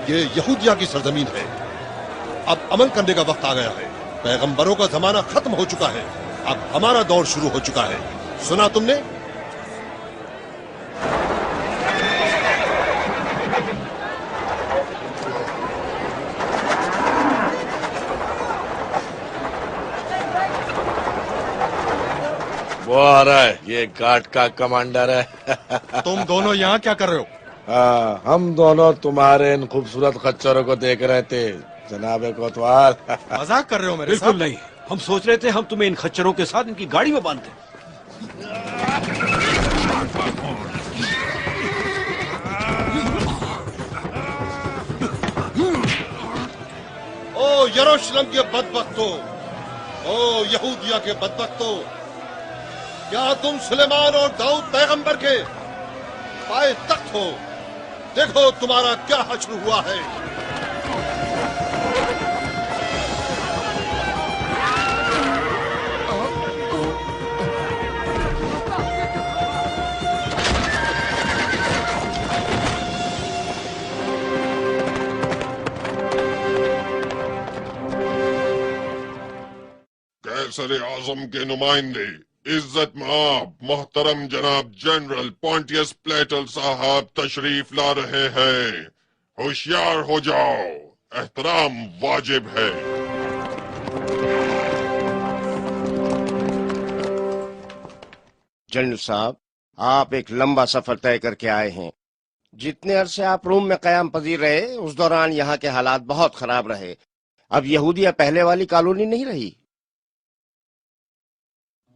یہ یہودیہ کی سرزمین ہے. اب عمل کرنے کا وقت آ گیا ہے. پیغمبروں کا زمانہ ختم ہو چکا ہے. اب ہمارا دور شروع ہو چکا ہے. سنا تم نے؟ وہ آ رہا ہے، یہ گارڈ کا کمانڈر ہے. تم دونوں یہاں کیا کر رہے ہو؟ ہم دونوں تمہارے ان خوبصورت خچروں کو دیکھ رہے تھے جناب کوتوال. مذاق کر رہے ہو میرے ساتھ؟ بالکل نہیں، ہم سوچ رہے تھے ہم تمہیں ان خچروں کے ساتھ ان کی گاڑی میں باندھ دیں. او یروشلم کے بدبختو، او یہودیہ کے بدبختو، کیا تم سلیمان اور داؤد پیغمبر کے پائے تخت ہو؟ دیکھو تمہارا کیا حشر ہوا ہے. قیصر اعظم کے نمائندے، عزت مآب محترم جناب جنرل پونٹیس پلیٹل صاحب تشریف لا رہے ہیں. ہوشیار ہو جاؤ، احترام واجب ہے. جنرل صاحب، آپ ایک لمبا سفر طے کر کے آئے ہیں. جتنے عرصے آپ روم میں قیام پذیر رہے اس دوران یہاں کے حالات بہت خراب رہے. اب یہودیہ پہلے والی کالونی نہیں رہی.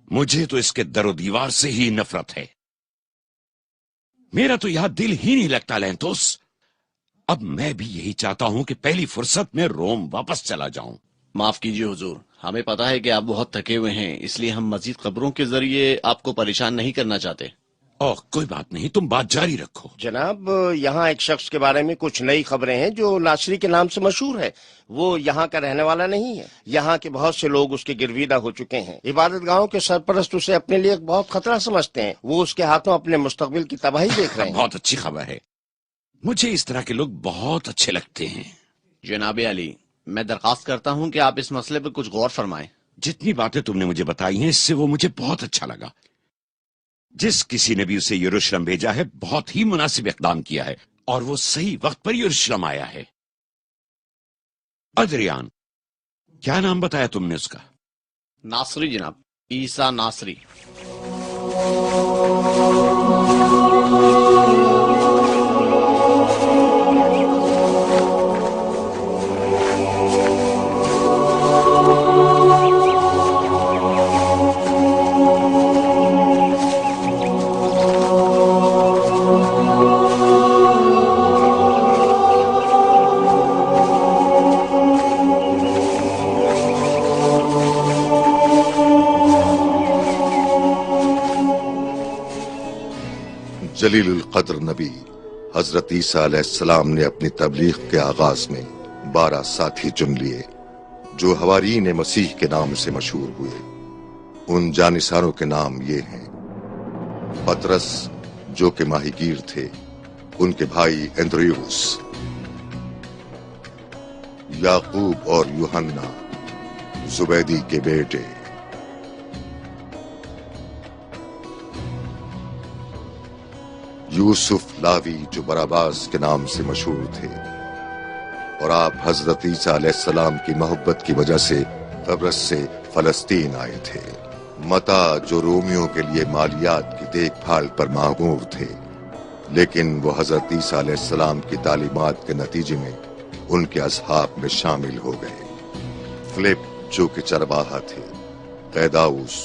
مجھے تو اس کے در و دیوار سے ہی نفرت ہے. میرا تو یہاں دل ہی نہیں لگتا لینتوس. اب میں بھی یہی چاہتا ہوں کہ پہلی فرصت میں روم واپس چلا جاؤں. معاف کیجیے حضور، ہمیں پتا ہے کہ آپ بہت تھکے ہوئے ہیں، اس لیے ہم مزید خبروں کے ذریعے آپ کو پریشان نہیں کرنا چاہتے. اوہ کوئی بات نہیں، تم بات جاری رکھو. جناب، یہاں ایک شخص کے بارے میں کچھ نئی خبریں ہیں جو ناصری کے نام سے مشہور ہے. وہ یہاں کا رہنے والا نہیں ہے. یہاں کے بہت سے لوگ اس کے گرویدہ ہو چکے ہیں. عبادت گاہوں کے سرپرست اسے اپنے لیے ایک بہت خطرہ سمجھتے ہیں. وہ اس کے ہاتھوں اپنے مستقبل کی تباہی دیکھ رہے ہیں. بہت اچھی خبر ہے. مجھے اس طرح کے لوگ بہت اچھے لگتے ہیں. جناب علی، میں درخواست کرتا ہوں کہ آپ اس مسئلے پر کچھ غور فرمائیں. جتنی باتیں تم نے مجھے بتائی ہیں اس سے وہ مجھے بہت اچھا لگا. جس کسی نے بھی اسے یروشلم بھیجا ہے بہت ہی مناسب اقدام کیا ہے، اور وہ صحیح وقت پر یروشلم آیا ہے. ادریان، کیا نام بتایا تم نے اس کا؟ ناصری جناب، عیسیٰ ناصری. جلیل القدر نبی حضرت عیسیٰ علیہ السلام نے اپنی تبلیغ کے آغاز میں 12 ساتھی چن لیے جو حواریین مسیح کے نام سے مشہور ہوئے. ان جانثاروں کے نام یہ ہیں: پطرس جو کہ ماہی گیر تھے، ان کے بھائی اندریوس، یعقوب اور یوحنا زبیدی کے بیٹے، یوسف لاوی جو براباس کے نام سے مشہور تھے، اور آپ حضرت عیسیٰ علیہ السلام کی محبت کی وجہ سے قبرص سے فلسطین آئے تھے، متا جو رومیوں کے لیے مالیات کی دیکھ بھال پر مامور تھے، لیکن وہ حضرت عیسیٰ علیہ السلام کی تعلیمات کے نتیجے میں ان کے اصحاب میں شامل ہو گئے، فلپ جو کہ چرواہا تھے، قیداؤس،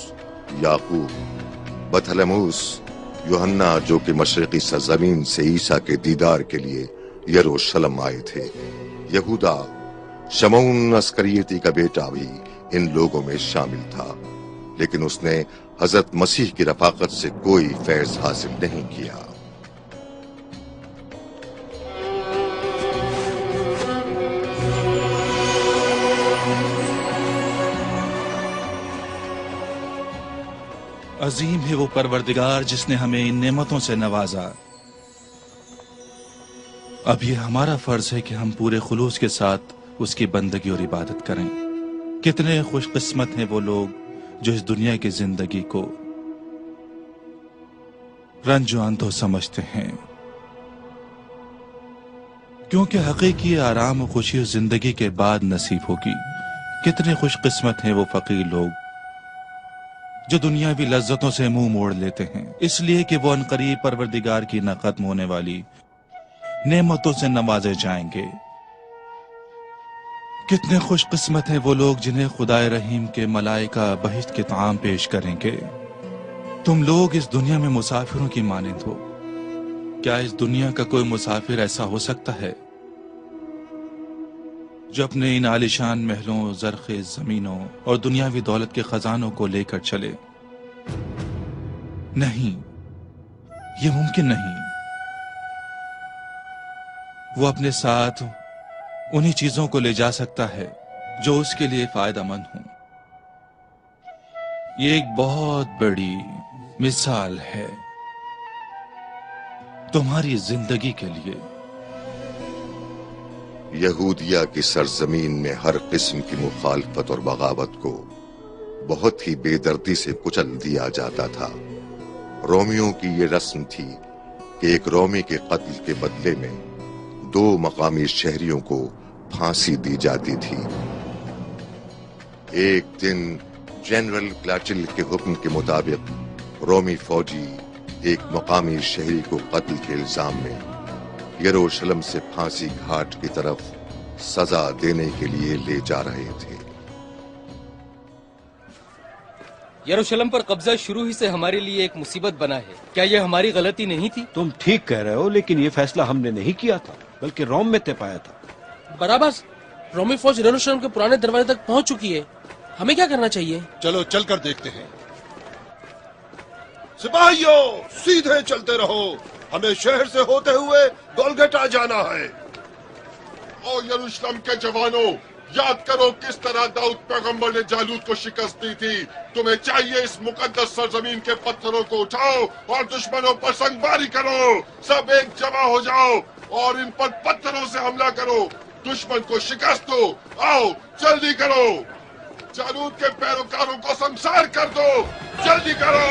یعقوب، بطلموس، یوحنا جو کہ مشرقی سرزمین سے عیسیٰ کے دیدار کے لیے یروشلم آئے تھے، یہودا، شمعون اسکریتی کا بیٹا بھی ان لوگوں میں شامل تھا، لیکن اس نے حضرت مسیح کی رفاقت سے کوئی فیض حاصل نہیں کیا۔ عظیم ہے وہ پروردگار جس نے ہمیں ان نعمتوں سے نوازا، اب یہ ہمارا فرض ہے کہ ہم پورے خلوص کے ساتھ اس کی بندگی اور عبادت کریں۔ کتنے خوش قسمت ہیں وہ لوگ جو اس دنیا کی زندگی کو رنج و اندھو سمجھتے ہیں، کیونکہ حقیقی آرام و خوشی اس زندگی کے بعد نصیب ہوگی۔ کتنے خوش قسمت ہیں وہ فقیر لوگ جو دنیاوی لذتوں سے منہ موڑ لیتے ہیں اس لیے کہ وہ عنقریب پروردگار کی نہ ختم ہونے والی نعمتوں سے نوازے جائیں گے۔ کتنے خوش قسمت ہیں وہ لوگ جنہیں خدائے رحیم کے ملائکہ بہشت کے طعام پیش کریں گے۔ تم لوگ اس دنیا میں مسافروں کی مانند ہو۔ کیا اس دنیا کا کوئی مسافر ایسا ہو سکتا ہے جو اپنے ان عالیشان محلوں، زرخیز زمینوں اور دنیاوی دولت کے خزانوں کو لے کر چلے؟ نہیں، یہ ممکن نہیں۔ وہ اپنے ساتھ انہی چیزوں کو لے جا سکتا ہے جو اس کے لیے فائدہ مند ہوں۔ یہ ایک بہت بڑی مثال ہے تمہاری زندگی کے لیے۔ یہودیہ کی سرزمین میں ہر قسم کی مخالفت اور بغاوت کو بہت ہی بے دردی سے کچل دیا جاتا تھا۔ رومیوں کی یہ رسم تھی کہ ایک رومی کے قتل کے بدلے میں 2 مقامی شہریوں کو پھانسی دی جاتی تھی۔ ایک دن جنرل کلاچل کے حکم کے مطابق رومی فوجی ایک مقامی شہری کو قتل کے الزام میں یروشلم سے پھانسی گھاٹ کی طرف سزا دینے کے لیے لے جا رہے تھے۔ یروشلم پر قبضہ شروع ہی سے ہمارے لیے ایک مصیبت بنا ہے۔ کیا یہ ہماری غلطی نہیں تھی؟ تم ٹھیک کہہ رہے ہو، لیکن یہ فیصلہ ہم نے نہیں کیا تھا بلکہ روم میں طے پایا تھا۔ برابر، رومی فوج یروشلم کے پرانے دروازے تک پہنچ چکی ہے۔ ہمیں کیا کرنا چاہیے؟ چلو چل کر دیکھتے ہیں۔ سپاہیوں سیدھے چلتے رہو، ہمیں شہر سے ہوتے ہوئے گولگٹا جانا ہے۔ او یروشلم کے جوانوں، یاد کرو کس طرح داؤد پیغمبر نے جالوت کو شکست دی تھی۔ تمہیں چاہیے اس مقدس سرزمین کے پتھروں کو اٹھاؤ اور دشمنوں پر سنگباری کرو۔ سب ایک جمع ہو جاؤ اور ان پر پتھروں سے حملہ کرو، دشمن کو شکست دو۔ آؤ جلدی کرو، جالوت کے پیروکاروں کو سنسار کر دو، جلدی کرو۔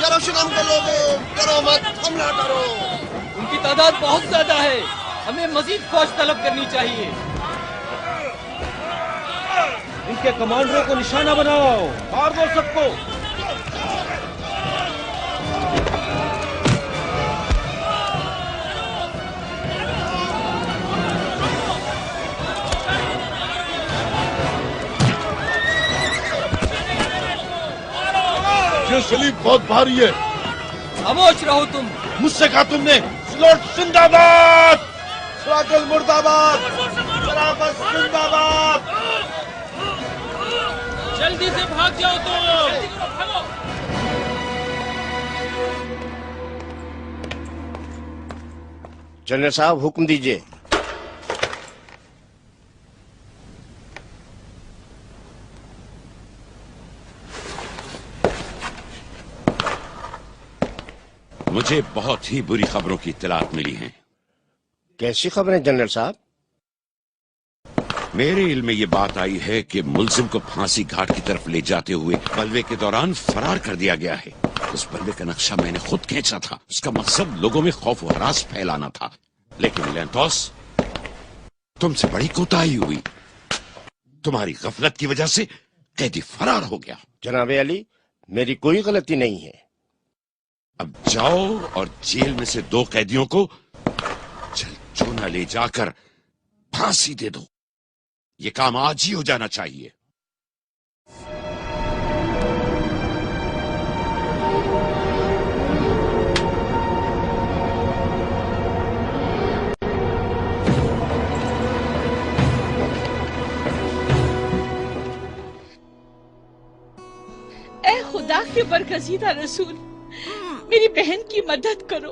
یروشلم کے لوگوں، کرو مت، حملہ کرو۔ ان کی تعداد بہت زیادہ ہے، ہمیں مزید فوج طلب کرنی چاہیے۔ ان کے کمانڈروں کو نشانہ بناؤ، مار دو سب کو۔ یہ سلیب بہت بھاری ہے۔ خاموش رہو تم۔ مجھ سے کہا تم نے سلوٹ زندہ باد، سراکل مرد آباد، سرافت زندہ باد۔ جلدی سے بھاگ جاؤ تم۔ جنرل صاحب حکم دیجئے۔ مجھے بہت ہی بری خبروں کی اطلاعات ملی ہیں۔ کیسی خبریں جنرل صاحب؟ میرے علم میں یہ بات آئی ہے کہ ملزم کو پھانسی گھاٹ کی طرف لے جاتے ہوئے بلوے کے دوران فرار کر دیا گیا ہے۔ اس بلوے کا نقشہ میں نے خود کھینچا تھا، اس کا مقصد لوگوں میں خوف و ہراس پھیلانا تھا، لیکن لینتوس تم سے بڑی کوتاہی ہوئی۔ تمہاری غفلت کی وجہ سے قیدی فرار ہو گیا۔ جناب علی، میری کوئی غلطی نہیں ہے۔ اب جاؤ اور جیل میں سے 2 قیدیوں کو جل چونا لے جا کر پھانسی دے دو۔ یہ کام آج ہی ہو جانا چاہیے۔ اے خدا کے برگزیدہ رسول، میری بہن کی مدد کرو،